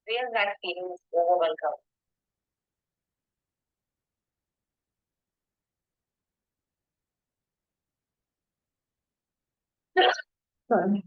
Real that feeling is overwhelming. Sorry.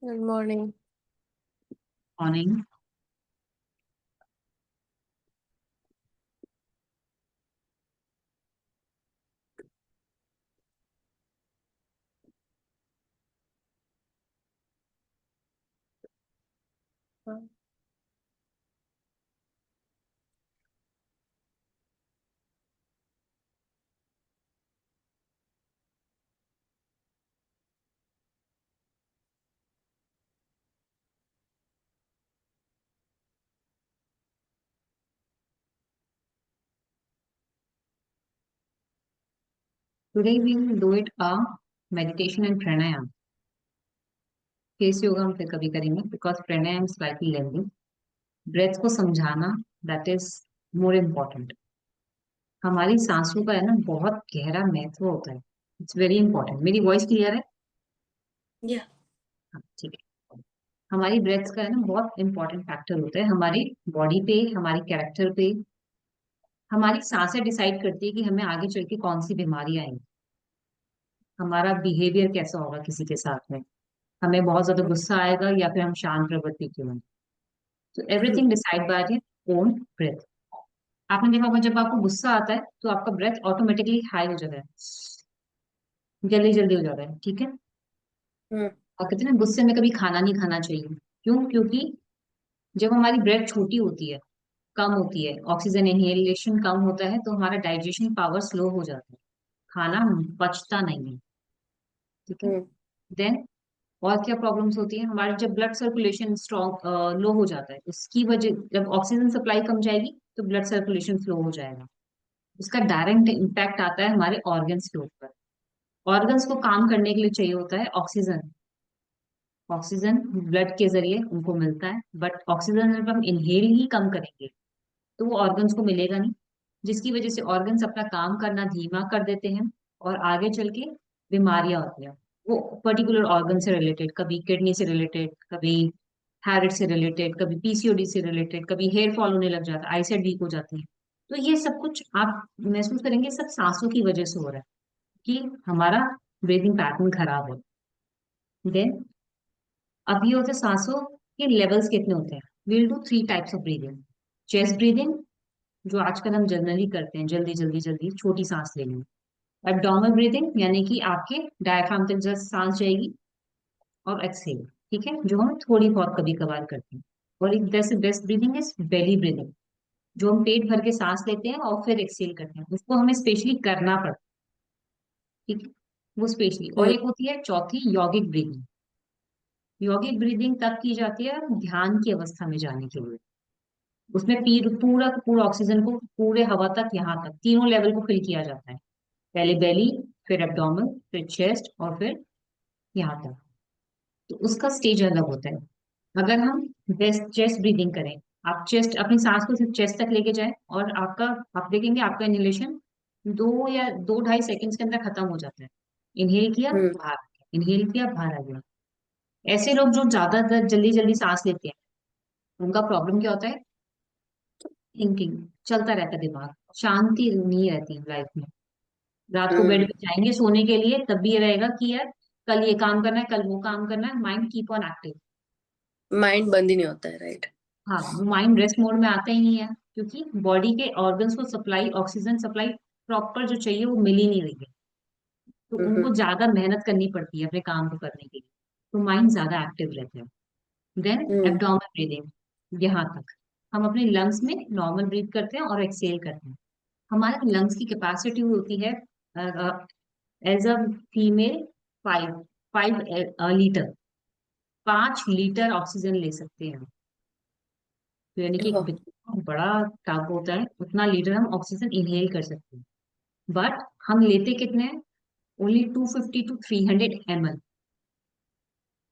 Good morning. Morning. Today we will do it a meditation and pranayam. Face yoga हम फिर कभी करेंगे because pranayam slightly lengthy. Breath को समझाना that is more important. हमारी सांसों का है ना बहुत गहरा महत्व होता है. It's very important. मेरी वॉइस क्लियर है? Yeah. हाँ, ठीक है. हमारी ब्रेथ का है ना बहुत इंपॉर्टेंट फैक्टर होता है हमारी बॉडी पे, हमारी कैरेक्टर पे. हमारी सांसें डिसाइड करती है कि हमें आगे चल के कौन सी बीमारी आएंगी, हमारा बिहेवियर कैसा होगा किसी के साथ में, हमें बहुत ज्यादा गुस्सा आएगा या फिर हम शांत प्रवृत्ति के होंगे. तो everything decide by your own breath. आपने देखा होगा जब आपको गुस्सा आता है तो आपका ब्रेथ ऑटोमेटिकली हाई हो जाता है, जल्दी जल्दी हो जाता है. ठीक है. Hmm. और कहते हैं ना गुस्से में कभी खाना नहीं खाना चाहिए. क्यों? क्योंकि जब हमारी ब्रेथ छोटी होती है, कम होती है, ऑक्सीजन इनहेलेशन कम होता है तो हमारा डाइजेशन पावर स्लो हो जाता है, खाना पचता नहीं है. ठीक है. Hmm. देन और क्या प्रॉब्लम्स होती है हमारे, जब ब्लड सर्कुलेशन स्ट्रॉन्ग लो हो जाता है उसकी वजह, जब ऑक्सीजन सप्लाई कम जाएगी तो ब्लड सर्कुलेशन स्लो हो जाएगा. उसका डायरेक्ट इम्पैक्ट आता है हमारे ऑर्गन्स के ऊपर. ऑर्गन्स को काम करने के लिए चाहिए होता है ऑक्सीजन. ऑक्सीजन ब्लड के जरिए उनको मिलता है, बट ऑक्सीजन जब हम इनहेल ही कम करेंगे तो वो ऑर्गन्स को मिलेगा नहीं, जिसकी वजह से ऑर्गन्स अपना काम करना धीमा कर देते हैं और आगे चल के बीमारियां होती हैं. वो पर्टिकुलर ऑर्गन से रिलेटेड, कभी किडनी से रिलेटेड, कभी थायराइड से रिलेटेड, कभी पीसीओडी से रिलेटेड, कभी हेयर फॉल होने लग जाता है, आईसाइट वीक हो जाती है. तो ये सब कुछ आप महसूस करेंगे सब सांसों की वजह से हो रहा है कि हमारा ब्रीदिंग पैटर्न खराब है. देन अब ये होते हैं सांसों के लेवल्स कितने होते हैं. Will do three types of breathing. Chest breathing, जो आजकल हम जनरली करते हैं, जल्दी जल्दी जल्दी छोटी सांस लेनी. एब्डोमिनल ब्रीदिंग यानी कि आपके डायफ्राम तक जस्ट सांस जाएगी, और एक्सहेल, ठीक है, जो हम थोड़ी बहुत कभी कभार करते हैं। और एक best best breathing is belly breathing, जो हम पेट भर के सांस लेते हैं और फिर एक्सहेल करते हैं, उसको हमें स्पेशली करना पड़ता है, ठीक है, वो स्पेशली। और हम्म एक होती है चौथी, यौगिक ब्रीदिंग। यौगिक ब्रीदिंग तब की जाती है ध्यान की अवस्था में जाने के लिए। उसमें पूरा पूरा ऑक्सीजन को पूरे हवा तक, यहाँ तक तीनों लेवल को फिल किया जाता है। पहले बेली, फिर एब्डोमेन, फिर चेस्ट, और फिर यहाँ तक। तो उसका स्टेज अलग होता है। अगर हम बेस्ट चेस्ट ब्रीदिंग करें, आप चेस्ट, अपनी सांस को सिर्फ चेस्ट तक लेके जाएं, और आपका, आप देखेंगे आपका इनहेलेशन 2 या 2 ढाई सेकंड्स के अंदर खत्म हो जाता है। इनहेल किया, हम्म बाहर, इनहेल किया, बाहर आ गया। ऐसे लोग जो ज्यादा जल्दी जल्दी सांस लेते हैं, उनका प्रॉब्लम क्या होता है? थिंकिंग, चलता रहता है दिमाग, शांति नहीं रहती लाइफ में। रात को बेड हम्म पे जाएंगे सोने के लिए, तब भी ये रहेगा कि यार कल ये काम करना है, कल वो काम करना है, mind keep on active. Mind बंद ही नहीं होता है, राइट। हाँ, वो माइंड रेस्ट मोड में आता ही नहीं है, क्योंकि बॉडी के ऑर्गन्स को सप्लाई, ऑक्सीजन सप्लाई प्रॉपर जो चाहिए वो मिल ही नहीं रही है। तो हम्म उनको ज्यादा मेहनत करनी पड़ती है अपने काम को करने के लिए, तो माइंड ज्यादा एक्टिव रहता है। देन हम्म एब्डोमेन ब्रीदिंग, यहाँ तक हम अपने लंग्स में नॉर्मल ब्रीथ करते हैं और एक्सेल करते हैं। हमारे लंग्स की कैपेसिटी होती है as a female, 5 5 litre, 5 litre oxygen ले सकते हैं। तो यानी कि एक ओह, बड़ा टब होता है, उतना लीटर हम ऑक्सीजन इनहेल कर सकते हैं। बट हम लेते कितने हैं? ओनली 250 to 300 ml,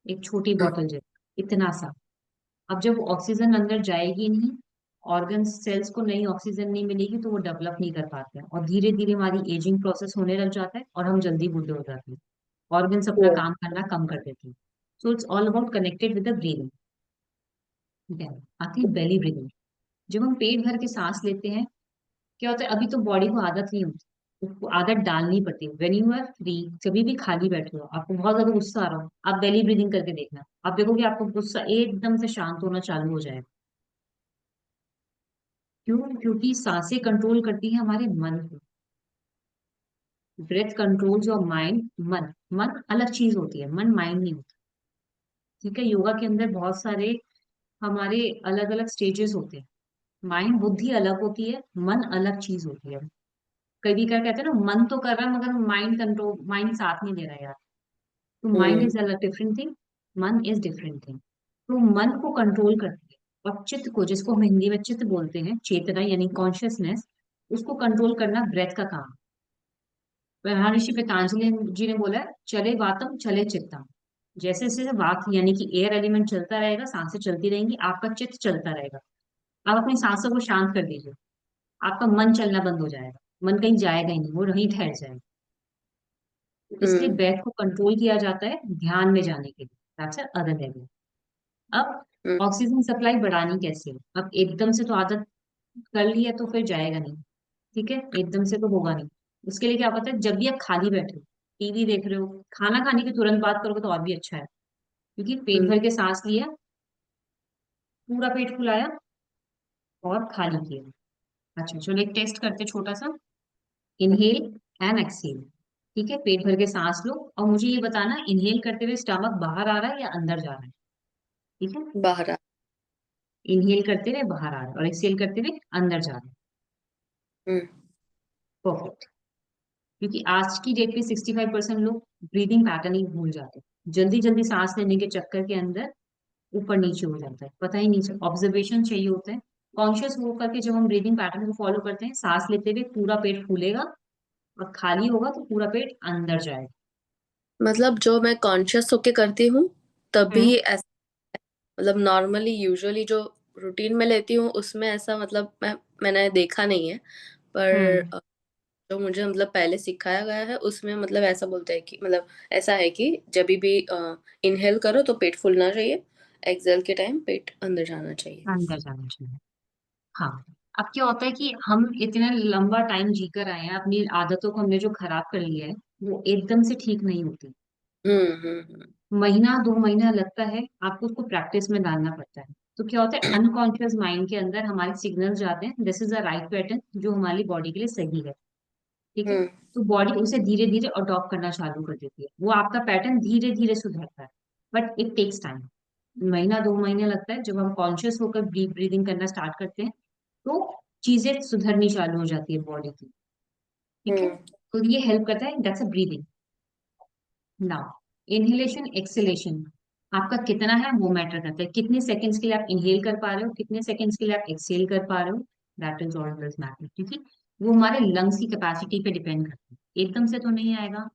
एक छोटी हम्म बॉटल जैसे, इतना सा। अब जब ऑक्सीजन अंदर जाएगी नहीं, ऑर्गन सेल्स को नई ऑक्सीजन नहीं मिलेगी, तो वो डेवलप नहीं कर पाते हैं, और धीरे धीरे हमारी एजिंग प्रोसेस होने लग जाता है, और हम जल्दी बूढ़े हो जाते हैं, ऑर्गन्स अपना हम्म काम करना कम कर देते हैं। So it's all about connected with the breathing. ठीक है, आती है बेली ब्रीदिंग। जब हम पेट भर के सांस लेते हैं, क्या होता है, अभी तो बॉडी को आदत नहीं होती, उसको आदत डालनी पड़ती है। वेन यू आर फ्री, कभी भी खाली बैठे हो, आपको बहुत ज्यादा गुस्सा आ रहा हो, आप बेली ब्रीदिंग करके देखना, आप देखोगे आपको गुस्सा एकदम से शांत होना चालू हो जाएगा। क्यों? क्योंकि सांसें कंट्रोल करती है हमारे मन को। Breath controls your mind. मन, मन अलग चीज होती है, मन माइंड नहीं होता। ठीक है, योगा के अंदर बहुत सारे हमारे अलग अलग स्टेजेस होते हैं। माइंड, बुद्धि अलग होती है, मन अलग चीज होती है। कभी क्या कहते हैं ना, मन तो कर रहा है मगर माइंड कंट्रोल, माइंड साथ नहीं दे रहा यार। तो माइंड हम्म इज अलग डिफरेंट थिंग, मन इज डिफरेंट थिंग। तो मन को कंट्रोल करती है, और चित्त को, जिसको हम हिंदी में चित्त बोलते हैं, चेतना यानी कॉन्शियसनेस, उसको कंट्रोल करना ब्रेथ का काम। महर्षि पतंजलि जी ने बोला है, चले वातम चले चित्तम। जैसे जैसे वात यानी कि एयर एलिमेंट चलता रहेगा, सांसें चलती रहेंगी, आपका चित्त चलता रहेगा। आप अपनी सांसों को शांत कर दीजिए, आपका मन चलना बंद हो जाएगा, मन कहीं जाएगा ही नहीं, वो वहीं ठहर जाएगा। इसलिए हम्म ब्रेथ को कंट्रोल किया जाता है ध्यान में जाने के लिए, दैट्स अदर लेवल। अब हम्म ऑक्सीजन सप्लाई बढ़ानी कैसे? अब एकदम से तो आदत कर ली है तो फिर जाएगा नहीं, ठीक है, एकदम से तो होगा नहीं। उसके लिए क्या पता है, जब भी आप खाली बैठे हो, टीवी देख रहे हो, खाना खाने के तुरंत बाद करोगे तो और भी अच्छा है, क्योंकि पेट हम्म भर के सांस लिया, पूरा पेट फुलाया, और खाली किया। अच्छा चलो एक टेस्ट करते छोटा सा, इनहेल एंड एक्सहेल। ठीक है, पेट भर के सांस लो, और मुझे ये बताना, इनहेल करते हुए स्टमक बाहर आ रहा है या अंदर जा रहा है? ठीक है, बाहर आ। इनहेल करते हुए बाहर आ रहा है, और एक्सहेल करते हुए अंदर जा रहा है। हम्म परफेक्ट। क्योंकि आज की डेट पे 65% लोग ब्रीदिंग पैटर्न ही भूल जाते हैं, जल्दी जल्दी सांस लेने के चक्कर के अंदर ऊपर नीचे हो जाता है, पता ही नहीं चलता, ऑब्जर्वेशन चाहिए होता है। कॉन्शियस हो करके जब हम ब्रीदिंग पैटर्न को फॉलो करते हैं, सांस लेते हुए पूरा पेट फूलेगा, और खाली होगा तो पूरा पेट अंदर जाएगा। मतलब जो मैं कॉन्शियस होके करती हूँ हम्म तभी ऐसा, मतलब नॉर्मली यूजुअली जो रूटीन में लेती हूँ उसमें ऐसा, मतलब मैंने देखा नहीं है। पर हम्म जो मुझे मतलब पहले सिखाया गया है उसमें मतलब ऐसा बोलते हैं कि मतलब ऐसा है कि जब भी इनहेल करो तो पेट फूलना चाहिए, एक्सहेल के टाइम पेट अंदर जाना चाहिए। अंदर जाना चाहिए। हाँ। अब क्या होता है कि हम इतना लंबा टाइम जीकर आए हैं, अपनी आदतों को हमने जो खराब कर लिया है, वो एकदम से ठीक नहीं होती। हम्म। महीना 2 महीना लगता है, आपको उसको प्रैक्टिस में डालना पड़ता है। तो क्या होता है, अनकॉन्शियस माइंड के अंदर हमारे सिग्नल जाते हैं, this is a right pattern जो हमारी बॉडी के लिए सही है। ठीक है। हम्म तो बॉडी उसे धीरे धीरे अडॉप्ट करना चालू कर देती है, वो आपका पैटर्न धीरे धीरे सुधरता है, बट इट टेक्स टाइम। महीना 2 महीने लगता है, जब हम कॉन्शियस होकर डीप ब्रीदिंग करना स्टार्ट करते हैं तो चीजें सुधरनी चालू हो जाती है बॉडी की। ठीक है। हम्म तो ये हेल्प करता है, that's a breathing. Now inhalation acceleration, आपका कितना है वो मैटर करता है, कितने सेकंड्स के लिए आप इनहेल कर पा रहे हो, कितने सेकंड्स के लिए आप एक्सेल कर पा रहे हो, that is all does matter. क्योंकि वो हमारे लंग्स की कैपेसिटी पे डिपेंड करता है, एकदम से तो नहीं आएगा।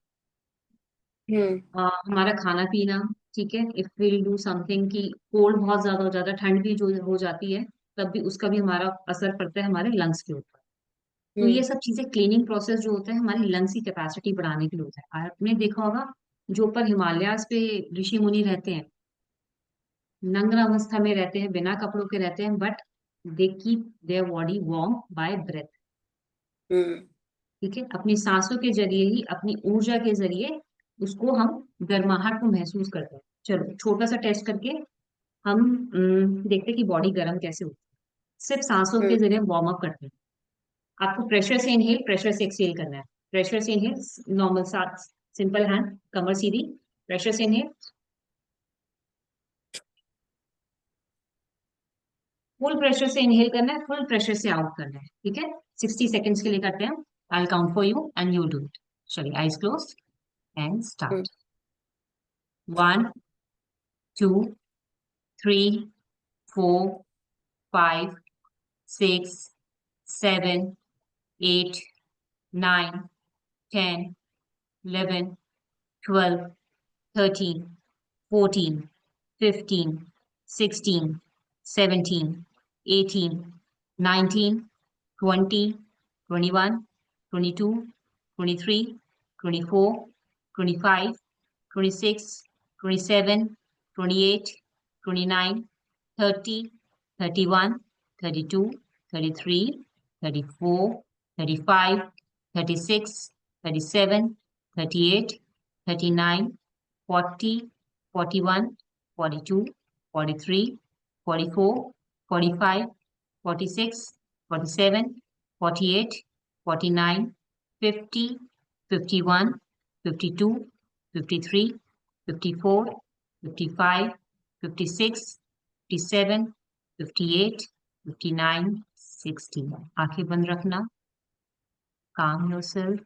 हम्म हमारा खाना पीना, ठीक है, इफ विल डू समथिंग कि कोल्ड बहुत ज्यादा हो जाता है, ठंड भी जो हो जाती है, तब भी उसका भी हमारा असर पड़ता है हमारे लंग्स के ऊपर। तो ये हम्म सब चीजें, क्लीनिंग प्रोसेस जो होता है हमारी लंग्स की कैपेसिटी बढ़ाने के लिए होता है। आपने देखा होगा जो ऊपर हिमालयास पे ऋषि मुनि रहते हैं, नग्न अवस्था में रहते हैं, बिना कपड़ों के रहते हैं, but they keep their body warm by breath. Hmm ठीक है, अपनी सांसों के जरिए ही, अपनी ऊर्जा के जरिए उसको हम गर्माहट को महसूस करते हैं। चलो छोटा सा टेस्ट करके हम देखते हैं कि बॉडी गर्म कैसे होती है। सिर्फ सांसों हम्म के जरिए वार्म अप करते हैं। आपको प्रेशर से इनहेल, प्रेशर से एक्सहेल करना है। प्रेशर से इनहेल, नॉर्मल साथ, सिंपल हैंड, कमर सीधी। प्रेशर से इनहेल, फुल प्रेशर से इनहेल करना है, फुल प्रेशर से आउट करना है। ठीक है, 60 सेकेंड्स के लिए करते हैं। I count for you and you do it. चलिए, eyes close and hmm start. 60। आंखें बंद रखना। काम योरसेल्फ।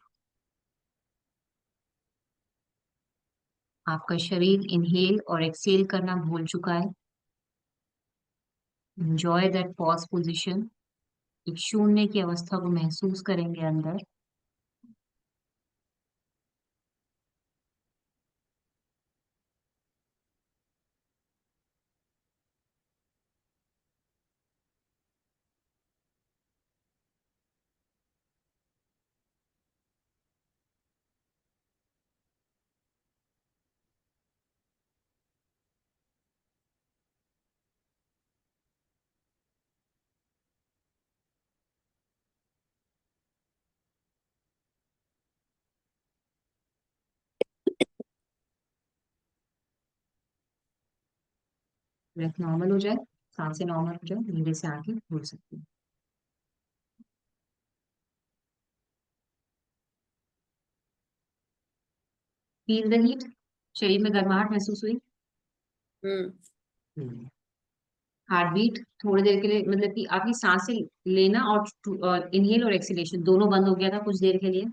आपका शरीर इनहेल और एक्सहेल करना भूल चुका है। Enjoy that pause position. एक शून्य की अवस्था को महसूस करेंगे अंदर। ब्रेथ नॉर्मल हो जाए, सांसें नॉर्मल हो जाए, धीरे से आंखें खुल सकती हैं। फील द हीट, शरीर में गर्माहट महसूस हुई। हम्म हार्ट बीट थोड़ी देर के लिए, मतलब कि आपकी सांसें लेना और इनहेल और एक्सहेलेशन दोनों बंद हो गया था कुछ देर के लिए।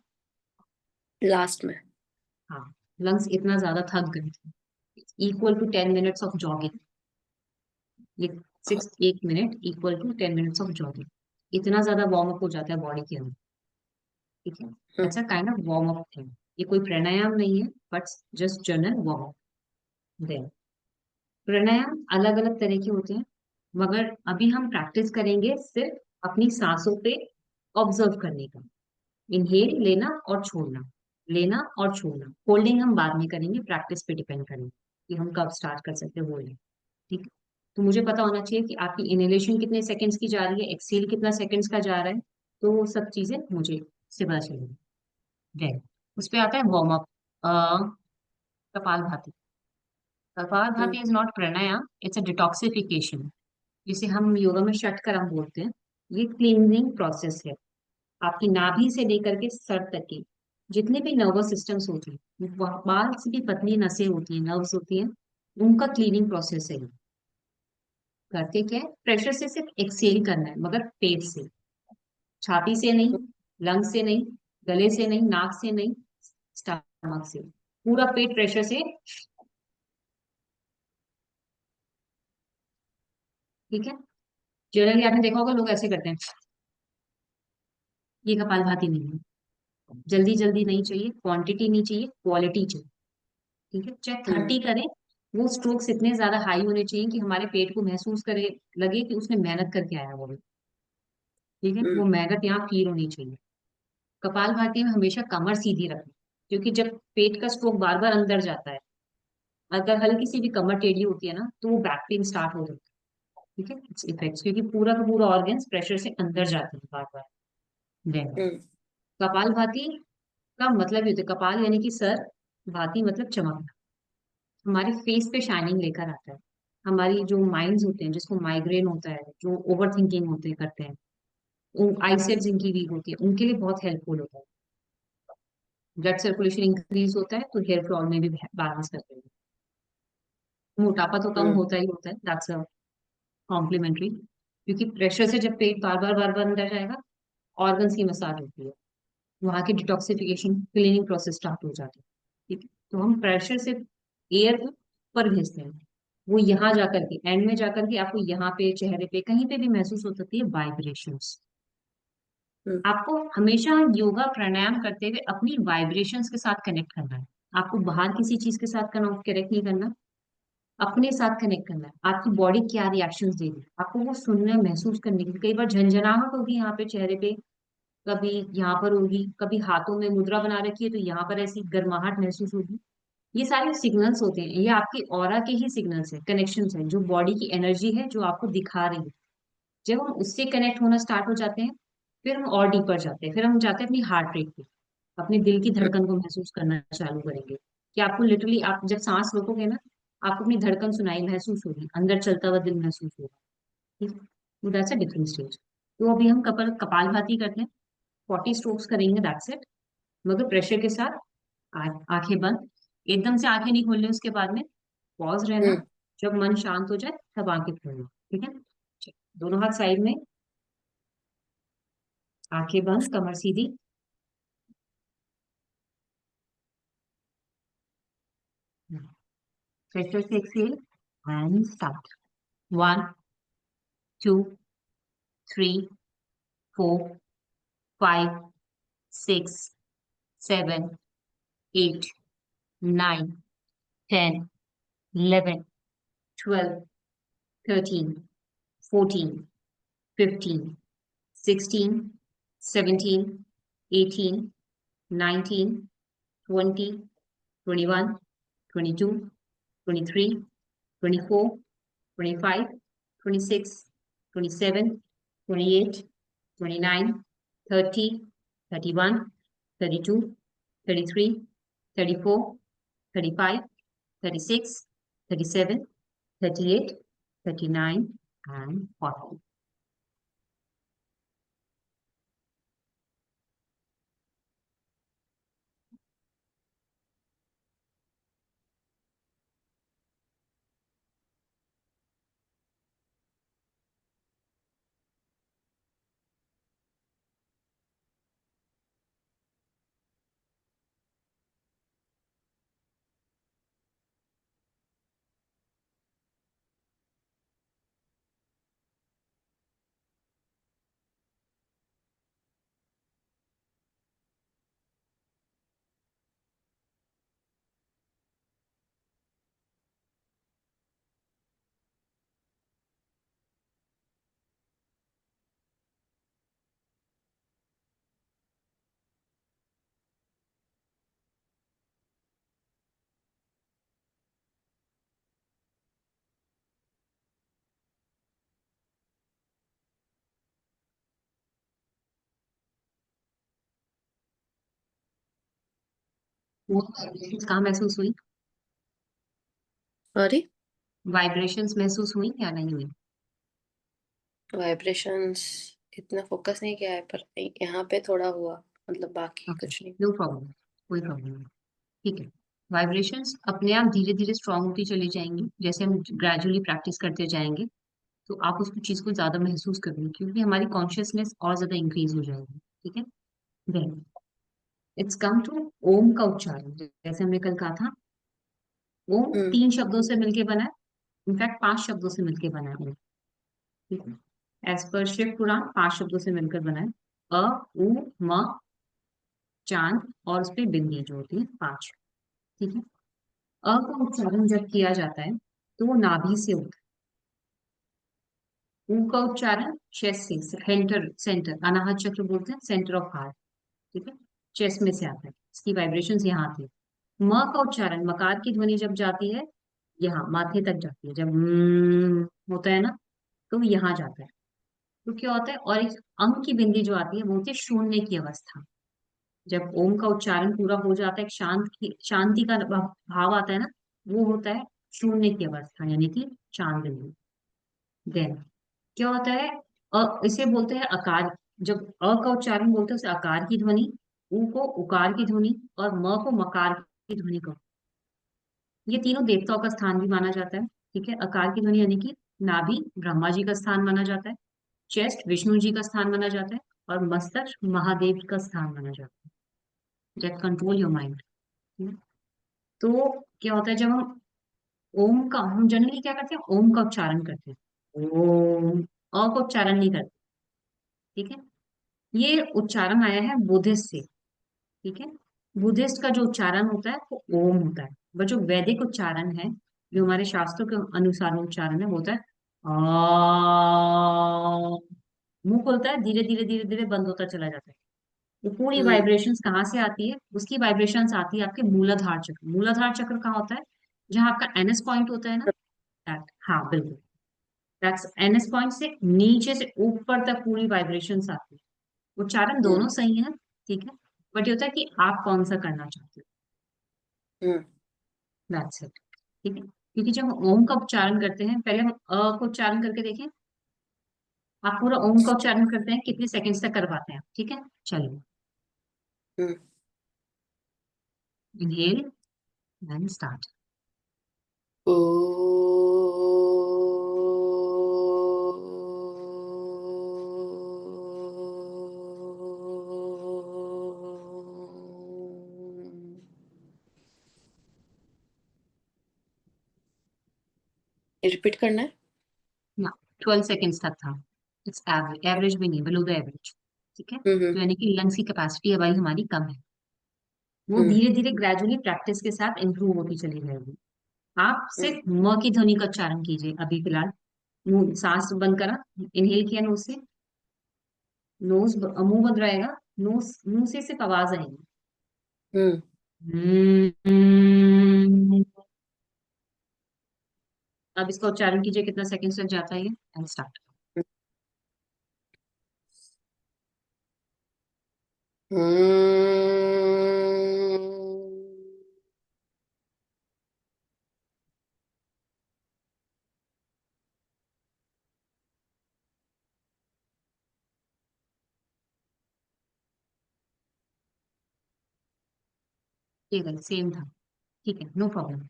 लास्ट में। हाँ, लंग्स इतना ज्यादा थक गए थे, equal to 10 minutes of jogging. ये 1 minute equal to 10 minutes of jogging, इतना ज्यादा वार्म अप हो जाता है बॉडी के अंदर। ठीक है, हम्म अच्छा काइंड ऑफ वार्म अप है। ये कोई प्राणायाम नहीं है, but just general warm up. Then pranayama अलग अलग तरह के होते हैं, मगर अभी हम प्रैक्टिस करेंगे सिर्फ अपनी सांसों पे ऑब्जर्व करने का। इनहेल लेना और छोड़ना, लेना और छोड़ना। होल्डिंग हम बाद में करेंगे, प्रैक्टिस पे डिपेंड करेंगे कि हम कब स्टार्ट कर सकते हैं होल्डिंग। ठीक है, तो मुझे पता होना चाहिए कि आपकी इनहेलेशन कितने सेकंड्स की जा रही है, एक्सेल कितना सेकंड्स का जा रहा है, तो वो सब चीजें मुझे से पता चलेगी। देन उस पे आता है वार्म अप, कपाल भाती। कपाल हम्म भाती is not pranayama, it's a detoxification, जिसे हम योगा में षटकर्म बोलते हैं। ये क्लींजिंग प्रोसेस है। आपकी नाभि से लेकर के सर तक के जितने भी नर्वस सिस्टम्स होते हैं, बाल से भी पतली नसें होती हैं, नर्व्स होती हैं, उनका क्लीनिंग प्रोसेस है। करके क्या है, प्रेशर से सिर्फ एक्सेल करना है, मगर पेट से, छाती से नहीं, लंग से नहीं, गले से नहीं, नाक से नहीं, स्टमक से, पूरा पेट प्रेशर से। ठीक है। जनरली आपने देखा होगा लोग ऐसे करते हैं, ये कपालभाति नहीं है। जल्दी जल्दी नहीं चाहिए, क्वांटिटी नहीं चाहिए, क्वालिटी चाहिए। ठीक है, चाहे हम्म 30 करें, वो स्ट्रोक्स इतने ज्यादा हाई होने चाहिए कि हमारे पेट को महसूस करे, लगे कि उसने मेहनत करके आया वो भी। ठीक है, वो हम्म मेहनत यहाँ फील होनी चाहिए। कपालभाति में हमेशा कमर सीधी रखें, क्योंकि जब पेट का स्ट्रोक बार बार अंदर जाता है, अगर हल्की सी भी कमर टेढ़ी होती है ना, तो वो बैक पेन स्टार्ट हो जाता है। ठीक है, इट्स इफेक्ट्स, क्योंकि पूरा का पूरा ऑर्गन्स प्रेशर से अंदर जाते हैं बार बार। देन हम्म कपाल भाती का मतलब ये होता है, कपाल यानी कि सर, भाती मतलब चमकना, हमारे फेस पे शाइनिंग लेकर आता है। हमारी जो माइंड्स होते हैं, जिसको माइग्रेन होता है, जो ओवर थिंकिंग होते हैं करते हैं, आईसेट जिनकी वीक होती है, उनके लिए बहुत हेल्पफुल होता है। ब्लड सर्कुलेशन इंक्रीज होता है तो हेयर फॉल में भी बैलेंस करते हैं। मोटापा तो कम हम्म होता ही होता है, दैट्स अ कॉम्प्लीमेंट्री, क्योंकि प्रेशर से जब पेट बार बार अंदर जाएगा, ऑर्गन्स की मसाज होती है, वहां की डिटॉक्सिफिकेशन क्लीनिंग प्रोसेस स्टार्ट हो जाती है। ठीक है, तो हम प्रेशर से एयर को ऊपर भेजते हैं, वो यहाँ जाकर के एंड में जाकर के आपको यहाँ पे, चेहरे पे, कहीं पे भी महसूस हो सकती है वाइब्रेशंस। हम्म आपको हमेशा योगा प्राणायाम करते हुए अपनी वाइब्रेशंस के साथ कनेक्ट करना है। आपको बाहर किसी चीज के साथ कनेक्ट नहीं करना, अपने साथ कनेक्ट करना है। आपकी बॉडी क्या रिएक्शंस दे रही है, आपको वो सुनने महसूस करने की, कई बार झंझनाहट होगी यहाँ पे चेहरे पे, कभी यहाँ पर होगी, कभी हाथों में मुद्रा बना रखी है तो यहाँ पर ऐसी गर्माहट महसूस होगी। ये सारे सिग्नल्स होते हैं, ये आपकी ऑरा के ही सिग्नल्स हैं, कनेक्शंस हैं, जो बॉडी की एनर्जी है जो आपको दिखा रही है। जब हम उससे कनेक्ट होना स्टार्ट हो जाते हैं, फिर हम और डीपर जाते हैं, फिर हम जाते हैं अपनी हार्ट रेट पे, अपने दिल की हम्म धड़कन को महसूस करना चालू करेंगे, कि आपको लिटरली, आप जब सांस रोकोगे ना, आपको अपनी धड़कन सुनाई महसूस होगी, अंदर चलता हुआ दिल महसूस होगा। ठीक है, तो दैट्स अ डिफरेंट स्टेज। तो अभी हम कपालभाति करते हैं, 40 स्ट्रोक्स करेंगे, दैट्स इट, मगर प्रेशर के साथ। आंखें बंद, एकदम से आंखें नहीं खोलनी, उसके बाद में पॉज रहना, हम्म जब मन शांत हो जाए तब आंखें खोलना। ठीक है, दोनों हाथ साइड में, आंखें बंद, कमर सीधी। प्रेशर से एक्सेल एंड स्टार्ट। 1, 2, 3, 4, 5, 6, 7, 8, 9, 10, 11, 12, 13, 14, 15, 16, 17, 18, 19, 20, 21, 22, 23, 24, 25, 26, 27, 38, 39 and 40। वो वाइब्रेशंस कहाँ महसूस हुई? सॉरी। वाइब्रेशंस महसूस हुई या नहीं हुई? वाइब्रेशंस इतना फोकस नहीं किया है, पर यहाँ पे थोड़ा हुआ, मतलब बाकी ओके, कुछ नहीं। नो प्रॉब्लम, कोई प्रॉब्लम नहीं। ठीक है, वाइब्रेशंस अपने आप धीरे धीरे स्ट्रांग होती चली जाएंगी जैसे हम ग्रेजुअली प्रैक्टिस करते जाएंगे। तो आप उस चीज को ज्यादा महसूस करेंगे क्योंकि हमारी कॉन्शियसनेस और ज्यादा इंक्रीज हो जाएगी। ठीक है, then it's come two ohm का उच्चारण। जैसे हमने कल कहा था, ओम हम्म। 3 शब्दों से मिलके बना है, इनफैक्ट 5 शब्दों से मिलके बना है ओम। ठीक है, एज पर शिव पुराण 5 शब्दों से मिलकर बना है। अ, उ, म, चांद और उस पे बिंदी जो होती है 5। ठीक है, अ का उच्चारण जब किया जाता है तो वो नाभि से होता है। ऊ का उच्चारण चेस्ट से, सेंटर सेंटर अनाहत चक्र बोलते हैं, सेंटर ऑफ हार्ट। ठीक है, चेस्ट में से आता है, इसकी वाइब्रेशंस यहाँ आती है। म का उच्चारण, मकार की ध्वनि जब जाती है यहाँ माथे तक जाती है, जब होता है ना, तो यहाँ जाता है। तो क्या होता है, और एक अंग की बिंदी जो आती है वो होती है शून्य की अवस्था। जब ओम का उच्चारण पूरा हो जाता है, एक शांति का भाव आता है ना, वो होता है शून्य की अवस्था, यानी कि चांद बिंदु। देन क्या होता है, इसे बोलते हैं अकार। जब अ का उच्चारण बोलते हैं उसे अकार की ध्वनि, उ को उकार की ध्वनि, और म को मकार की ध्वनि को। ये तीनों देवताओं का स्थान भी माना जाता है। ठीक है, अकार की ध्वनि यानी कि नाभि ब्रह्मा जी का स्थान माना जाता है, चेस्ट विष्णु जी का स्थान माना जाता है, और मस्तक महादेव का स्थान माना जाता है। जब कंट्रोल योर माइंड। तो क्या होता है, जब हम जनरली क्या करते हैं, ओम का उच्चारण करते हैं, ओम। अ का उच्चारण नहीं करते। ठीक है, ये उच्चारण आया है बुद्धिस्ट से। ठीक है, बुद्धिस्ट का जो उच्चारण होता है वो ओम होता है। बट जो वैदिक उच्चारण है, जो हमारे शास्त्रों के अनुसार उच्चारण है, वो होता है आ। मुंह खुलता है, धीरे धीरे धीरे धीरे बंद होता चला जाता है। वो पूरी हम्म। वाइब्रेशंस कहाँ से आती है, उसकी वाइब्रेशंस आती है आपके मूलाधार चक्र। मूलाधार चक्र कहाँ होता है, जहाँ आपका एनएस पॉइंट होता है ना, that, हाँ बिल्कुल, दैट्स एनएस पॉइंट से नीचे से ऊपर तक पूरी वाइब्रेशंस आती है। उच्चारण दोनों हम्म। सही है। ठीक है, बट ये होता है कि आप कौन सा करना चाहते हो। हम्म। That's it. ठीक है, क्योंकि जब हम ओम का उच्चारण करते हैं, पहले हम अ को उच्चारण करके देखें। आप पूरा ओम का उच्चारण करते हैं, कितने सेकंड्स तक कर पाते हैं। ठीक है, चलिए, हम्म। Inhale and start. ओ। रिपीट करना है। ना, 12 सेकेंड्स तक था। इट्स एवरेज, एवरेज भी नहीं, बिलो द एवरेज। ठीक है, हम्म। तो यानी कि लंग्स की कैपेसिटी है भाई हमारी कम है। वो हम्म। धीरे धीरे ग्रेजुअली प्रैक्टिस के साथ इंप्रूव होती चली जाएगी। आप हम्म। सिर्फ म की ध्वनि का उच्चारण कीजिए अभी फिलहाल। मुंह सांस बंद करा, इनहेल किया नोज से, मुंह बंद रहेगा, नोज मुंह से सिर्फ आवाज आएगी। हम्म। अब इसका उच्चारण कीजिए, कितना सेकंड तक जाता है ये, एंड स्टार्ट। ठीक है, सेम था। ठीक है, नो प्रॉब्लम।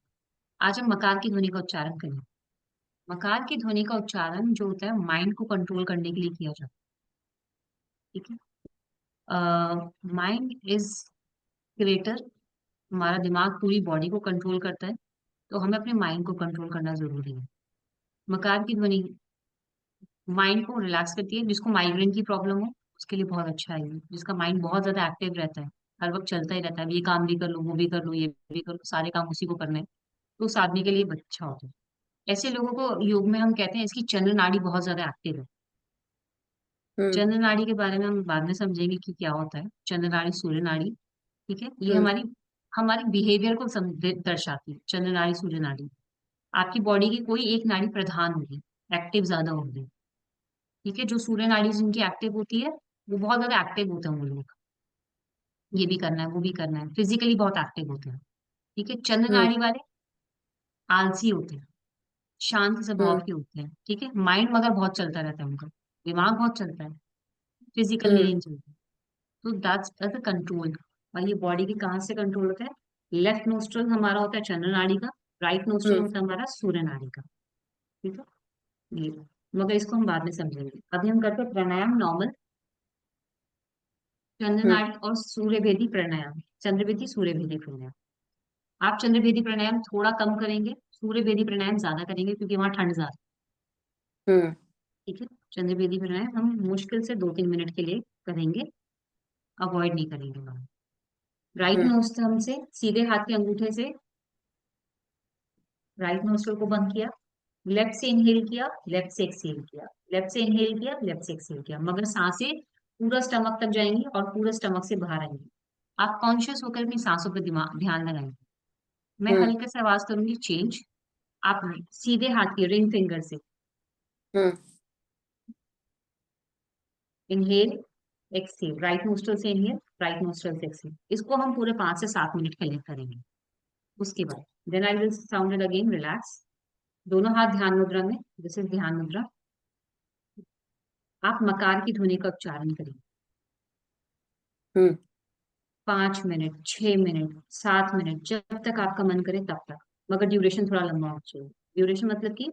आज हम मकार की ध्वनि का उच्चारण करेंगे। मकार की ध्वनि का उच्चारण जो होता है माइंड को कंट्रोल करने के लिए किया जाता है। ठीक है, माइंड इज क्रिएटर। हमारा दिमाग पूरी बॉडी को कंट्रोल करता है, तो हमें अपने माइंड को कंट्रोल करना जरूरी है। मकार की ध्वनि माइंड को रिलैक्स करती है। जिसको माइग्रेन की प्रॉब्लम हो उसके लिए बहुत अच्छा है ये। जिसका माइंड बहुत ज्यादा एक्टिव रहता है, हर वक्त चलता ही रहता है, ये काम भी कर लो, वो भी कर लो, ये भी कर लो, सारे काम उसी को करने हैं, तो उस आदमी के लिए अच्छा होता है। ऐसे लोगों को योग में हम कहते हैं इसकी चंद्र नाड़ी बहुत ज्यादा एक्टिव है। हम्म। चंद्र नाड़ी के बारे में हम बाद में समझेंगे कि क्या होता है चंद्र नाड़ी, सूर्य नाड़ी। ठीक है, ये हम्म। हमारी हमारी बिहेवियर को दर्शाती है चंद्र नाड़ी, सूर्य नाड़ी। आपकी बॉडी की कोई एक नाड़ी प्रधान होगी, एक्टिव ज्यादा होगी। ठीक है, जो सूर्य नाड़ी जिनकी एक्टिव होती है वो बहुत ज्यादा एक्टिव होते हैं वो लोग। ये भी करना है, वो भी करना है, फिजिकली बहुत एक्टिव होते हैं। ठीक है, चंद्र हम्म। नाड़ी वाले आलसी होते हैं, शांत स्वभाव हम्म। के होते हैं। ठीक है, माइंड मगर बहुत चलता रहता है उनका, दिमाग बहुत चलता है। फिजिकल हम्म हीलिंग चलती है। तो दैट्स एज अ कंट्रोल। और ये बॉडी के कहाँ से कंट्रोल होता है? लेफ्ट नोस्ट्रल हमारा होता है चंद्र नाड़ी का, राइट नोस्ट्रल हम्म होता है हमारा सूर्य नाड़ी का। ठीक है, ये मगर इसको हम बाद में समझेंगे। अभी हम करते हैं प्राणायाम नॉर्मल, चंद्र हम्म नाड़ी और सूर्य भेदी प्राणायाम, चंद्र भेदी सूर्य भेदी प्राणायाम। आप चंद्र भेदी प्राणायाम थोड़ा कम करेंगे, सूर्य भेदी प्राणायाम ज्यादा करेंगे क्योंकि वहां ठंड ज्यादा है। हम्म ठीक है, चंद्र भेदी प्राणायाम हम मुश्किल से 2-3 मिनट के लिए करेंगे, अवॉइड नहीं करेंगे वहां। राइट हम्म नोस्ट्रल से सीधे हाथ के अंगूठे से राइट नोस्ट्रल को बंद किया, लेफ्ट से इनहेल किया, लेफ्ट से एक्सहेल किया, लेफ्ट से इनहेल किया, लेफ्ट से एक्सहेल किया, मगर सांसें पूरा स्टमक तक जाएंगी और पूरे स्टमक से बाहर आएंगी। आप कॉन्शियस होकर अपनी सांसों पर दिमाग ध्यान लगाएंगे। मैं हम्म हल्के से आवाज करूंगी चेंज। आप सीधे हाथ की रिंग फिंगर से हम्म इनहेल एक्सहेल, राइट नोस्ट्रल से इनहेल, राइट नोस्ट्रल से एक्सहेल, इसको हम पूरे 5 से 7 मिनट के लिए करेंगे। उसके बाद then I will sound it again, relax. दोनों हाथ ध्यान मुद्रा में, दिस इज ध्यान मुद्रा। आप मकार की ध्वनि का उच्चारण करेंगे। हम्म 5 मिनट, 6 मिनट, 7 मिनट, जब तक आपका मन करे तब तक, मगर ड्यूरेशन थोड़ा लंबा होना चाहिए। ड्यूरेशन मतलब कि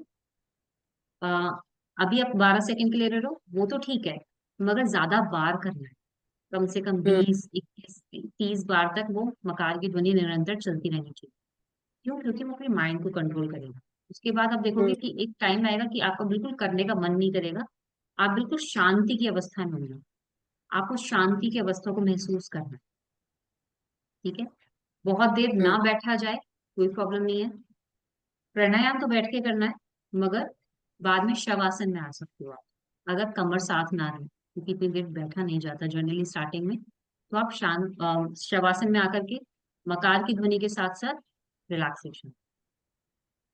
आ, अभी आप 12 सेकंड के ले रहे हो वो तो ठीक है, मगर ज्यादा बार करना है। कम से कम हम्म 20, 21, 30 बार तक वो मकार की ध्वनि निरंतर चलती रहनी चाहिए। क्यों? क्योंकि वो अपने माइंड को कंट्रोल करेगा। उसके बाद आप देखोगे हम्म कि एक टाइम आएगा कि आपको बिल्कुल करने का मन नहीं करेगा, आप बिल्कुल शांति की अवस्था में होंगे। आपको शांति की अवस्था को महसूस करना है। ठीक है, बहुत देर ना हम्म बैठा जाए, कोई प्रॉब्लम नहीं है। प्राणायाम तो बैठ के करना है, मगर बाद में शवासन में आ सकते हो आप, अगर कमर साथ ना रहे, क्योंकि इतनी देर बैठा नहीं जाता जनरली स्टार्टिंग में। तो आप शांत शवासन में आकर के मकार की ध्वनि के साथ साथ रिलैक्सेशन।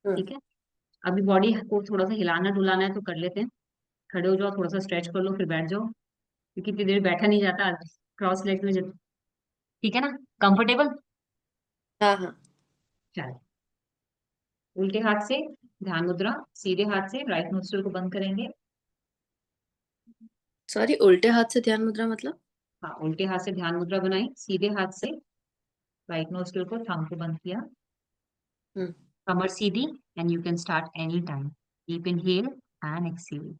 हम्म ठीक है, अभी बॉडी को थोड़ा सा हिलाना डुलाना है तो कर लेते हैं। खड़े हो जाओ, थोड़ा सा स्ट्रेच कर लो, फिर बैठ जाओ, क्योंकि इतनी देर बैठा नहीं जाता क्रॉस लेग में जब। ठीक है ना, कंफर्टेबल? हाँ हाँ। चलो, उल्टे हाथ से ध्यान मुद्रा, सीधे हाथ से राइट नोस्ट्रल को बंद करेंगे। सॉरी, उल्टे हाथ से ध्यान मुद्रा मतलब? हाँ, उल्टे हाथ से ध्यान मुद्रा बनाई, सीधे हाथ से राइट नोस्ट्रल को, थंब को बंद किया, हम्म कमर सीधी, and you can start any time. Deep inhale and exhale.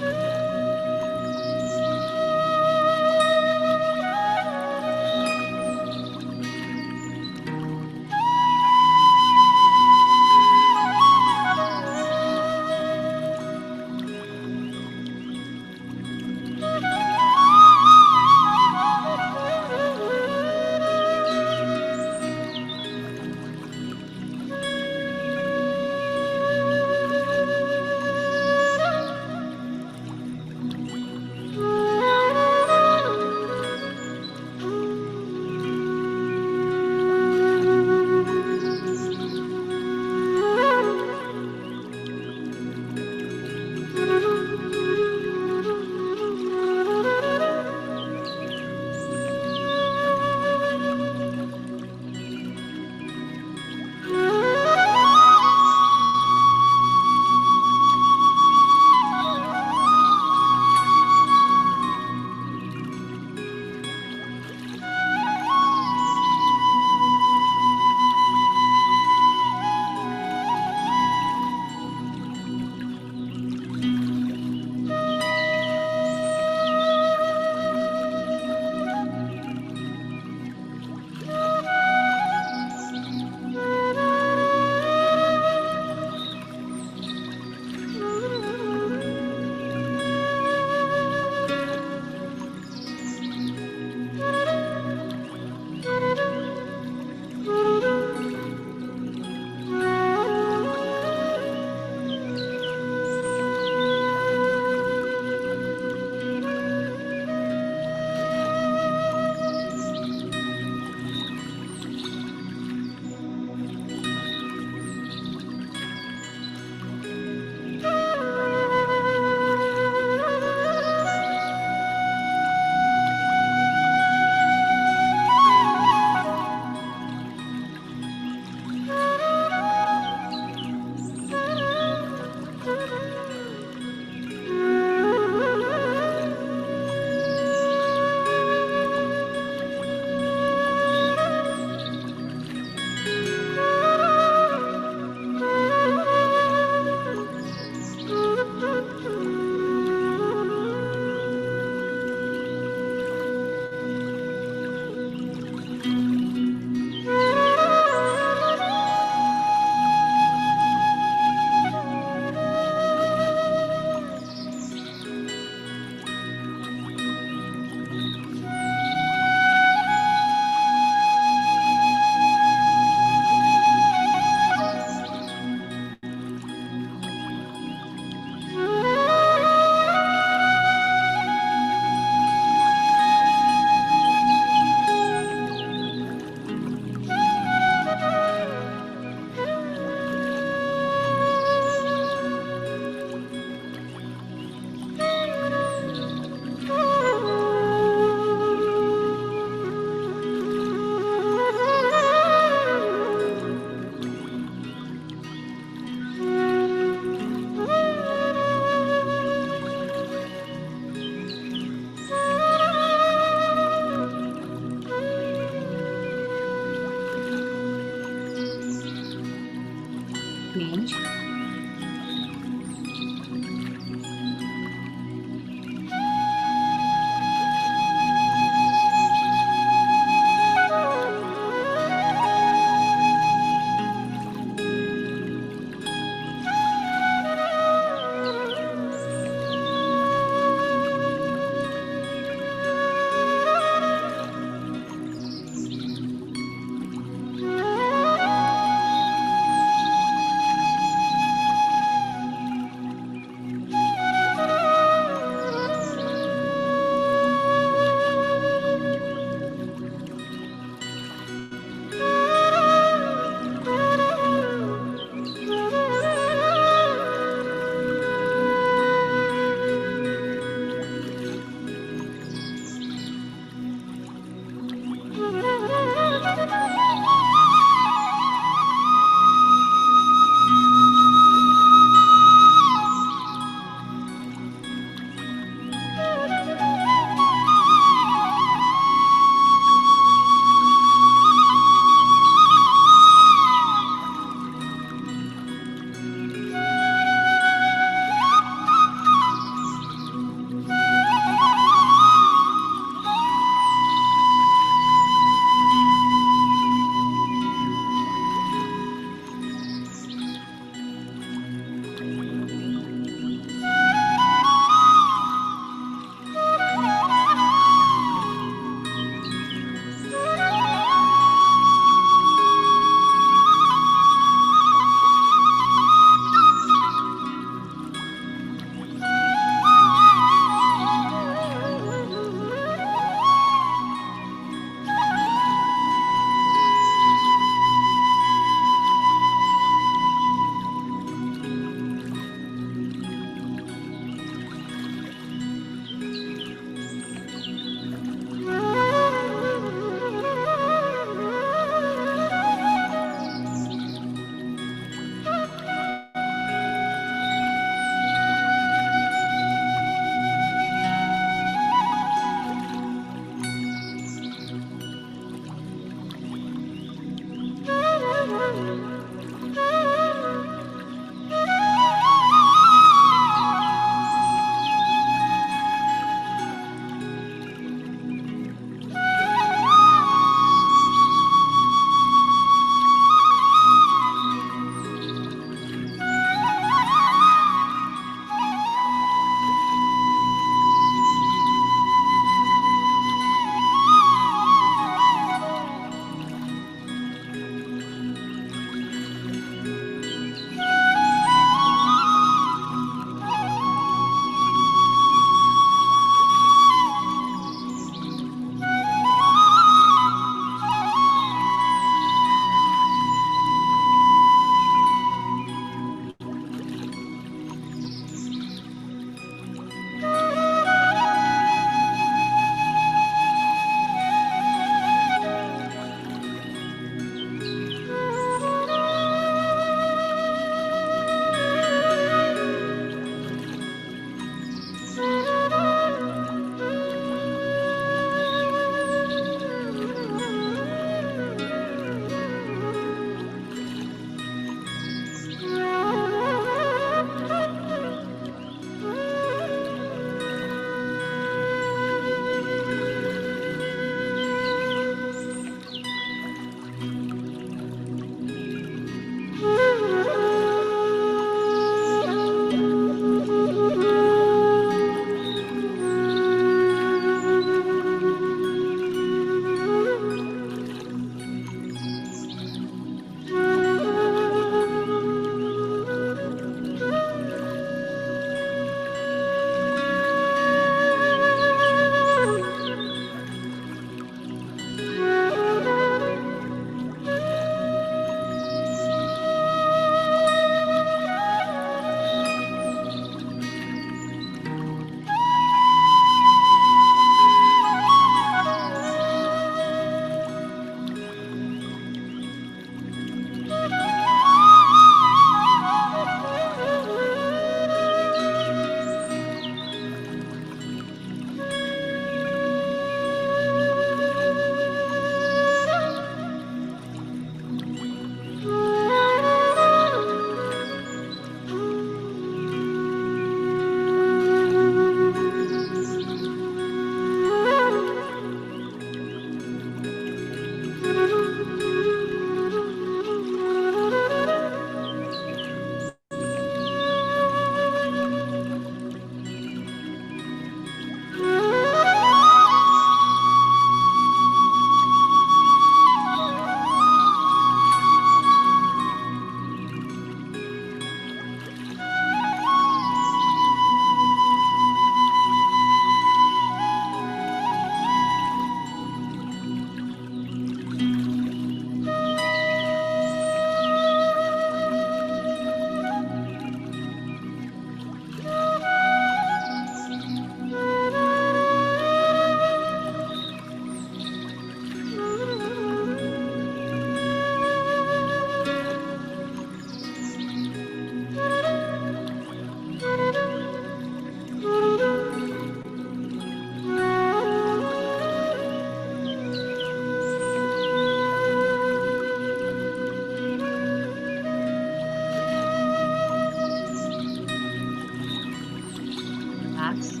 Maths.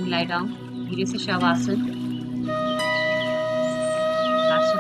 Lie down, धीरे से शवासन, लास्ट।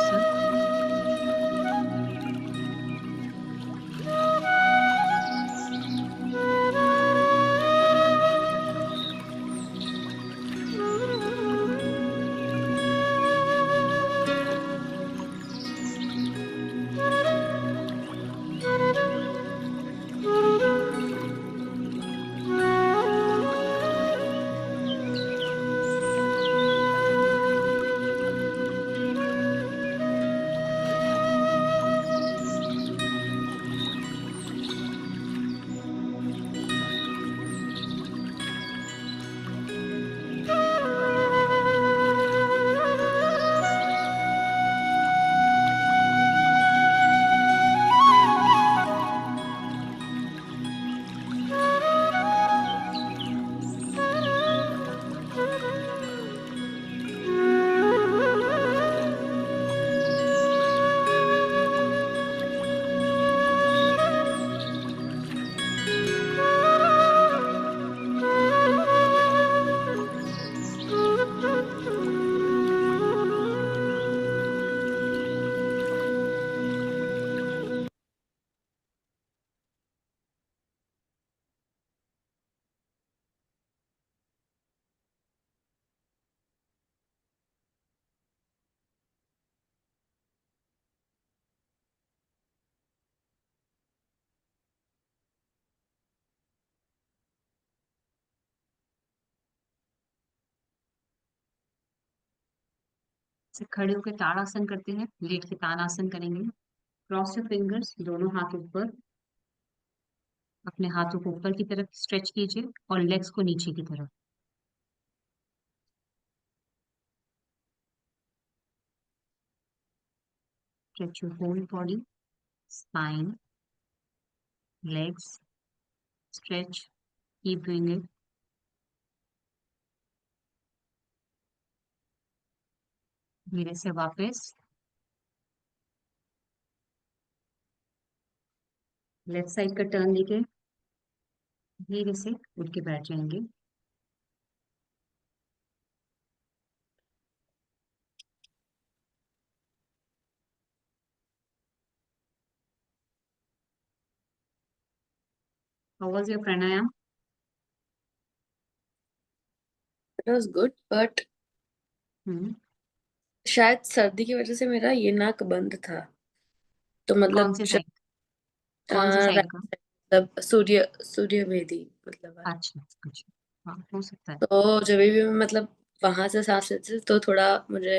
से खड़े होकर ताड़ासन करते हैं, लेट के तानासन करेंगे। क्रॉस योर फिंगर्स, दोनों हाथ ऊपर, अपने हाथों को ऊपर की तरफ स्ट्रेच कीजिए और लेग्स को नीचे की तरफ। Stretch your whole body, spine, legs, stretch, keep doing it. धीरे से वापस लेफ्ट साइड का टर्न लेके धीरे से उठ के बैठ जाएंगे। How was your pranayam? It was good, but हम्म। शायद सर्दी की वजह से मेरा ये नाक बंद था, तो कौन मतलब से साइड, कौन से right साइड का? side, मतलब सूर्य भेदी मतलब वाला। अच्छा अच्छा, हाँ हो सकता है। तो जब भी मैं मतलब वहां से सांस लेती थी तो थोड़ा मुझे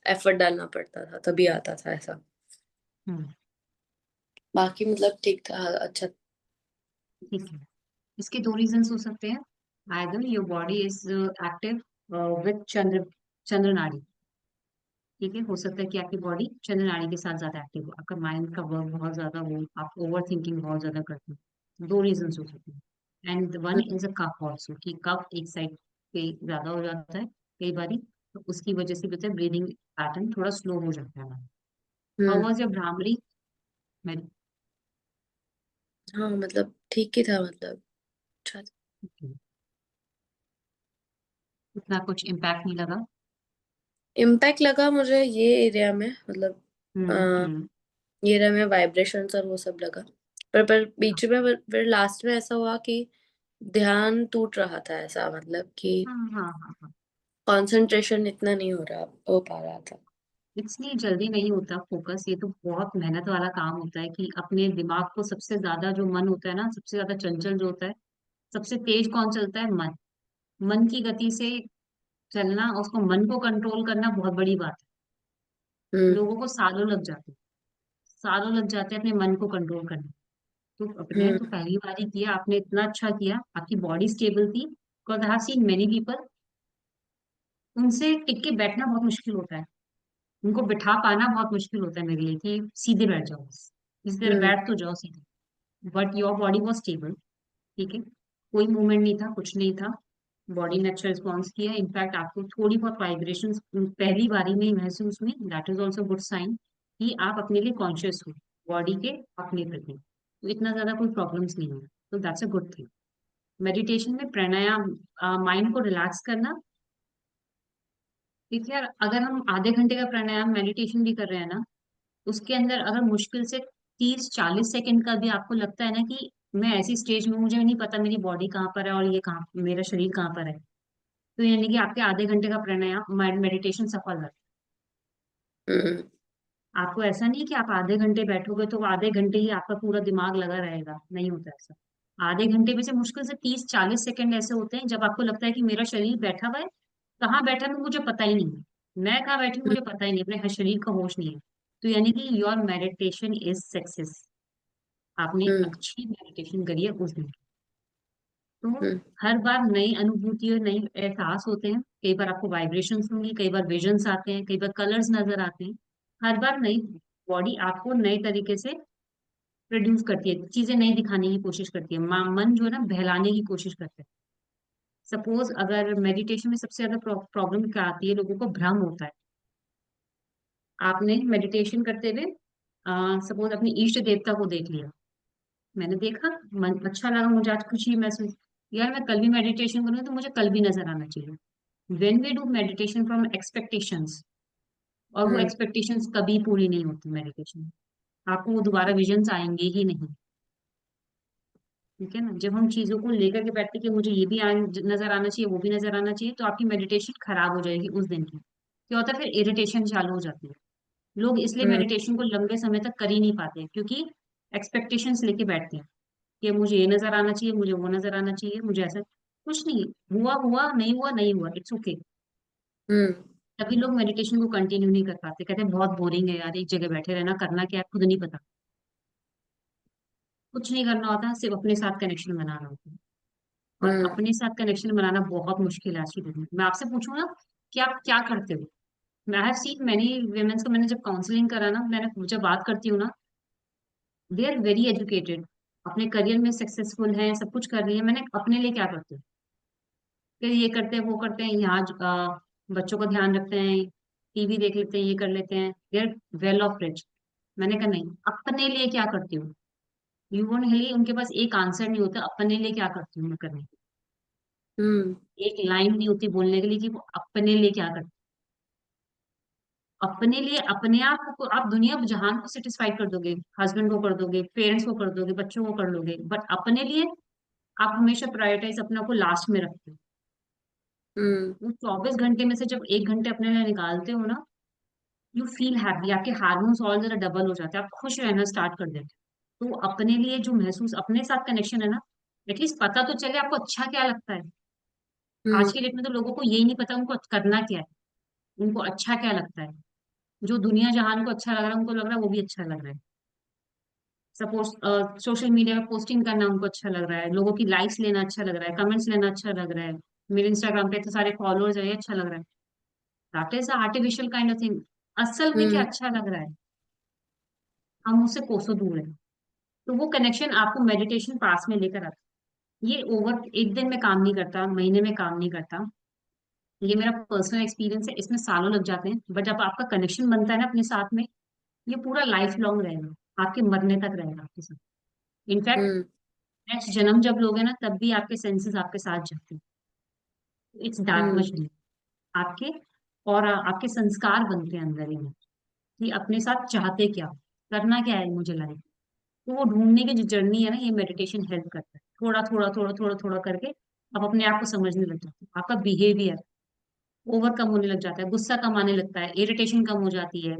एफर्ट डालना पड़ता था, तभी आता था ऐसा। हम्म। बाकी मतलब ठीक था, अच्छा। ठीक है, इसके दो रीजंस हो सकते हैं। Either your body is active with chandra nadi. ठीक है, हो सकता है कि आपकी बॉडी चंद्र नाड़ी के साथ ज्यादा एक्टिव हो, आपका माइंड का वर्क बहुत ज्यादा हो, आप ओवर थिंकिंग बहुत ज्यादा करते हो। दो रीजन हो सकते हैं। And one is a cough also, कि कफ एक साइड पे ज्यादा हो जाता है कई बारी, तो उसकी वजह से भी होता है ब्रीदिंग पैटर्न थोड़ा स्लो हो जाता है। How hmm. Was your bhramari? मैं हाँ मतलब ठीक ही था, मतलब अच्छा था। इतना कुछ इम्पैक्ट नहीं लगा? इम्पैक्ट लगा मुझे ये एरिया में, मतलब हम्म। ये एरिया में वाइब्रेशंस और वो सब लगा। पर बीच में फिर लास्ट में ऐसा हुआ कि ध्यान टूट रहा था, ऐसा मतलब कि हाँ हाँ हाँ हाँ। कंसंट्रेशन इतना नहीं हो पा रहा था। इसलिए जल्दी नहीं होता फोकस, ये तो बहुत मेहनत वाला काम होता है कि अपने दिमाग को सबसे ज्यादा, जो मन होता है ना सबसे ज्यादा चंचल जो होता है, सबसे तेज कौन चलता है? मन। मन की गति से चलना, उसको मन को कंट्रोल करना बहुत बड़ी बात है। हम्म। लोगों को सालों लग जाते हैं, सालों लग जाते हैं अपने मन को कंट्रोल करने। तो अपने हम्म। तो पहली बार ही किया आपने, इतना अच्छा किया, आपकी बॉडी स्टेबल थी। Because I have seen many people, उनसे टिक के बैठना बहुत मुश्किल होता है, उनको बिठा पाना बहुत मुश्किल होता है मेरे लिए, कि सीधे बैठ जाओ बस, इस देर हम्म। बैठ तो जाओ सीधे। But your body was stable. ठीक है, कोई मूवमेंट नहीं था, कुछ नहीं था, बॉडी ने अच्छा रिस्पॉन्स किया। इनफैक्ट आपको थोड़ी बहुत वाइब्रेशन पहली बारी में ही महसूस हुई, that is also good sign कि आप अपने लिए कॉन्शियस हो, बॉडी के अपने प्रति। तो इतना ज्यादा कोई प्रॉब्लम्स नहीं है, तो that's a good thing. Meditation में प्राणायाम, माइंड को रिलैक्स करना। ठीक है, अगर हम आधे घंटे का प्राणायाम मेडिटेशन भी कर रहे हैं ना, उसके अंदर अगर मुश्किल से 30-40 सेकंड का भी आपको लगता है ना कि मैं ऐसी स्टेज में, मुझे नहीं पता मेरी बॉडी कहाँ पर है और ये कहाँ, मेरा शरीर कहाँ पर है, तो यानी कि आपके आधे घंटे का प्राणायाम मेडिटेशन सफल है। हम्म आपको ऐसा नहीं कि आप आधे घंटे बैठोगे तो आधे घंटे ही आपका पूरा दिमाग लगा रहेगा, नहीं होता ऐसा। आधे घंटे में से मुश्किल से 30-40 सेकंड ऐसे होते हैं जब आपको लगता है कि मेरा शरीर बैठा हुआ है, कहाँ बैठा है मुझे पता ही नहीं है, मैं कहाँ बैठी हूँ हम्म मुझे पता ही नहीं, अपने शरीर का होश नहीं है। तो यानी कि योर मेडिटेशन इज सक्सेस, आपने एक हम्म अच्छी मेडिटेशन करी है उस दिन। तो हम्म हर बार नई अनुभूति और नई एहसास होते हैं, कई बार आपको वाइब्रेशंस होंगी, कई बार विजन्स आते हैं, कई बार कलर्स नजर आते हैं। हर बार नई बॉडी आपको नए तरीके से प्रोड्यूस करती है, चीजें नई दिखाने की कोशिश करती है, मन जो है ना बहलाने की कोशिश करता है। सपोज अगर मेडिटेशन में सबसे ज्यादा प्रॉब्लम क्या आती है, लोगों को भ्रम होता है। आपने मेडिटेशन करते हुए सपोज अपने इष्ट देवता को देख लिया, मैंने देखा, मन अच्छा लगा, मुझे आज खुशी महसूस, यार मैं कल भी मेडिटेशन करूंगी तो मुझे कल भी नजर आना चाहिए। When we do meditation from expectations, और वो हम्म एक्सपेक्टेशंस कभी पूरी नहीं होती मेडिटेशन, आपको वो दोबारा विजन्स आएंगे ही नहीं। ठीक है ना, जब हम चीजों को लेकर के बैठते हैं कि मुझे ये भी नजर आना चाहिए, वो भी नजर आना चाहिए, तो आपकी मेडिटेशन खराब हो जाएगी उस दिन की। क्या होता है, फिर इरिटेशन चालू हो जाती है। लोग इसलिए हम्म मेडिटेशन को लंबे समय तक कर ही नहीं पाते, क्योंकि एक्सपेक्टेशंस लेके बैठते हैं कि मुझे ये नजर आना चाहिए, मुझे वो नजर आना चाहिए, मुझे ऐसा कुछ नहीं। हुआ हुआ, नहीं हुआ नहीं हुआ, इट्स ओके। हम्म तभी लोग मेडिटेशन को कंटिन्यू नहीं कर पाते, कहते हैं बहुत बोरिंग है यार, एक जगह बैठे रहना, करना क्या है खुद नहीं पता। कुछ नहीं करना होता, सिर्फ अपने साथ कनेक्शन बनाना होता है। और हम्म अपने साथ कनेक्शन बनाना बहुत मुश्किल है आज की डेट में। मैं आपसे पूछूं ना कि आप क्या करते हो। मैं हैव सीन मैनी वुमेन्स को, मैंने जब काउंसलिंग करा ना, मैंने जब बात करती हूँ ना, दे आर वेरी एजुकेटेड, अपने करियर में सक्सेसफुल हैं, सब कुछ कर रही है, मैंने अपने लिए क्या करते हो, फिर ये करते हैं वो करते हैं, यहाँ बच्चों का ध्यान रखते हैं, टीवी देख लेते हैं, ये कर लेते हैं, they are well off rich. मैंने कहा नहीं, अपने लिए क्या करती हूँ। यू वोंट हिली, उनके पास एक आंसर नहीं होता अपने लिए क्या करती हूँ मैं करने की। हम्म एक लाइन नहीं होती बोलने के लिए कि वो अपने लिए क्या करती। अपने लिए, अपने आप को आप दुनिया जहान को सेटिस्फाई कर दोगे, हस्बैंड को कर दोगे, पेरेंट्स को कर दोगे, बच्चों को कर दोगे, बट अपने लिए आप हमेशा प्रायोरिटाइज अपने आप को लास्ट में रखते हो। हम्म वो 24 घंटे में से जब 1 घंटे अपने लिए निकालते हो ना, यू फील हैप्पी, आपके हार्मोन्स और ज्यादा डबल हो जाते हैं, आप खुश रहना स्टार्ट कर देते हो। तो अपने लिए जो महसूस, अपने साथ कनेक्शन है ना, एटलीस्ट पता तो चले आपको अच्छा क्या लगता है। आज हम्म की डेट में तो लोगों को यही नहीं पता उनको करना क्या है, उनको अच्छा क्या लगता है। जो दुनिया जहान को अच्छा लग रहा है उनको लग रहा है वो भी अच्छा लग रहा है। सपोज सोशल मीडिया पे पोस्टिंग करना उनको अच्छा लग रहा है, लोगों की लाइक्स लेना अच्छा लग रहा है, कमेंट्स लेना अच्छा लग रहा है, मेरे इंस्टाग्राम पे तो सारे फॉलोअर्स है, ये अच्छा लग रहा है। That is artificial kind of thing. असल में क्या हम्म अच्छा लग रहा है, हम उससे कोसों दूर है। तो वो कनेक्शन आपको मेडिटेशन पास में लेकर आता है। ये ओवर एक दिन में काम नहीं करता, महीने में काम नहीं करता। ये मेरा पर्सनल एक्सपीरियंस है, इसमें सालों लग जाते हैं, बट जब आपका कनेक्शन बनता है ना अपने साथ में, ये पूरा लाइफ लॉन्ग रहेगा, आपके मरने तक रहेगा आपके साथ। इनफैक्ट हम्म नेक्स्ट जन्म जब लोगे ना, तब भी आपके सेंसेस आपके साथ जाते हैं। It's that hmm much deep आपके। और आपके संस्कार बनते हैं अंदर ही में, कि अपने साथ चाहते क्या, करना क्या है मुझे लाइफ। तो वो ढूंढने की जो जर्नी है ना, ये मेडिटेशन हेल्प करता है, थोड़ा थोड़ा थोड़ा थोड़ा थोड़ा करके आप अपने आप को समझने लग जाते हो, आपका बिहेवियर ओवर कम होने लग जाता है, गुस्सा कम आने लगता है, इरिटेशन कम हो जाती है।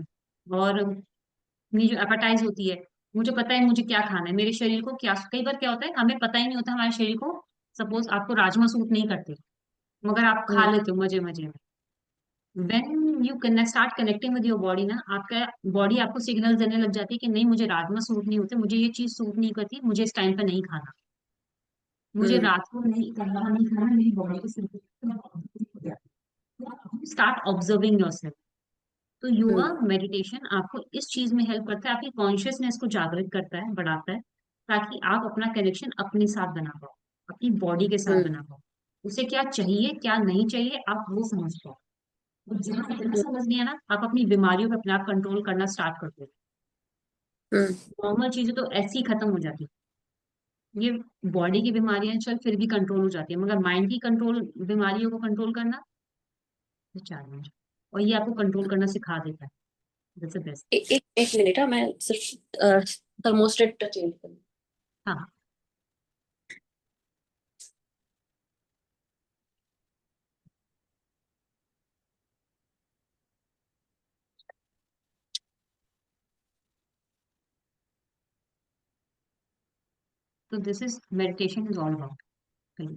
और अपनी जो एपेटाइज होती है, मुझे पता है मुझे क्या खाना है, मेरे शरीर को क्या, कई बार क्या होता है हमें पता ही नहीं होता हमारे शरीर को। सपोज आपको राजमा सूट नहीं करते, मगर आप खा हम्म लेते हो मजे मजे में। When you connect start connecting with your body ना, आपका बॉडी आपको सिग्नल देने लग जाती है कि नहीं, मुझे राजमा सूट नहीं होते, मुझे ये चीज सूट नहीं करती, मुझे इस टाइम पे नहीं खाना, मुझे हम्म रात को नहीं खाना, नहीं खाना, मेरी बॉडी को स्टार्ट ऑब्जर्विंग योरसेल्फ। तो योगा हम्म मेडिटेशन आपको इस चीज में हेल्प करता है, आपकी कॉन्शियसनेस को जागृत करता है, बढ़ाता है, ताकि आप अपना कनेक्शन अपने साथ बना पाओ, अपनी बॉडी के साथ हम्म बना पाओ। उसे क्या चाहिए क्या नहीं चाहिए आप वो समझ पाओ। और जहाँ इतना समझ लिया ना, आप अपनी बीमारियों पर अपने आप कंट्रोल करना स्टार्ट कर दो। हम्म नॉर्मल चीजें तो ऐसी ही खत्म हो जाती है। ये बॉडी की बीमारियां चल फिर भी कंट्रोल हो जाती है, मगर माइंड की कंट्रोल, बीमारियों को कंट्रोल करना, ये चैलेंज। और ये आपको कंट्रोल करना सिखा देता है। That's the best. एक मिनट, हाँ, मैं सिर्फ थर्मोस्टेट चेंज कर। हाँ, तो this is meditation is all about.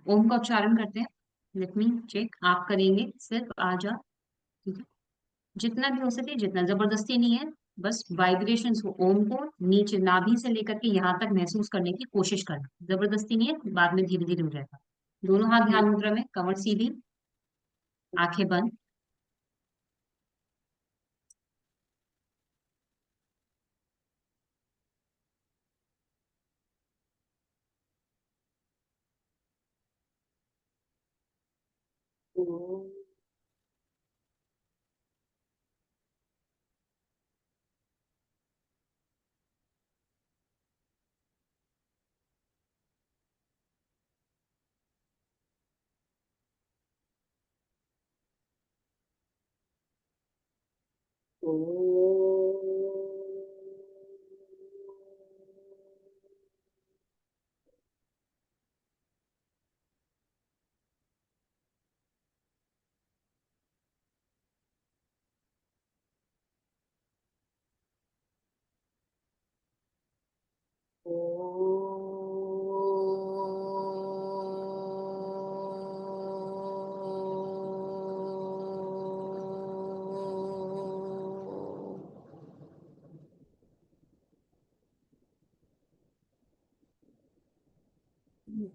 Om का उच्चारण करते हैं। लेट मी चेक, आप करेंगे सिर्फ आ जा। ठीक है, जितना भी हो सके, जितना, जबरदस्ती नहीं है। बस वाइब्रेशंस को, ओम को नीचे नाभि से लेकर के यहाँ तक महसूस करने की कोशिश करना, जबरदस्ती नहीं है, बाद में धीरे धीरे हो जाएगा। दोनों हाथ ध्यान मुद्रा में, कमर सीधी, आंखें बंद।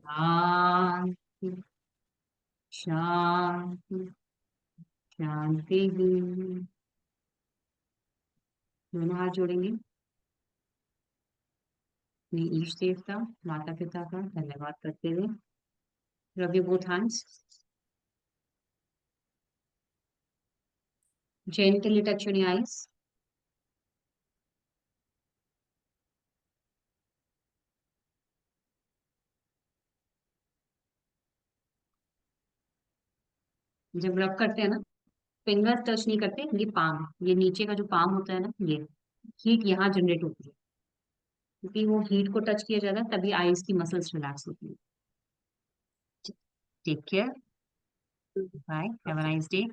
शांति, शांति, शांति। दोनों हाथ जोड़ेंगे, अपने ईष्ट देवता, माता पिता का धन्यवाद करते हुए। Rub your both hands, gently touch your eyes। जब रब करते हैं ना, फिंगर टच नहीं करते, ये पाम, ये नीचे का जो पाम होता है ना, ये हीट यहाँ जनरेट होती है, क्योंकि वो हीट को टच किया जाता है, तभी आईज की मसल्स रिलैक्स होती है। Take care, bye, have a nice day.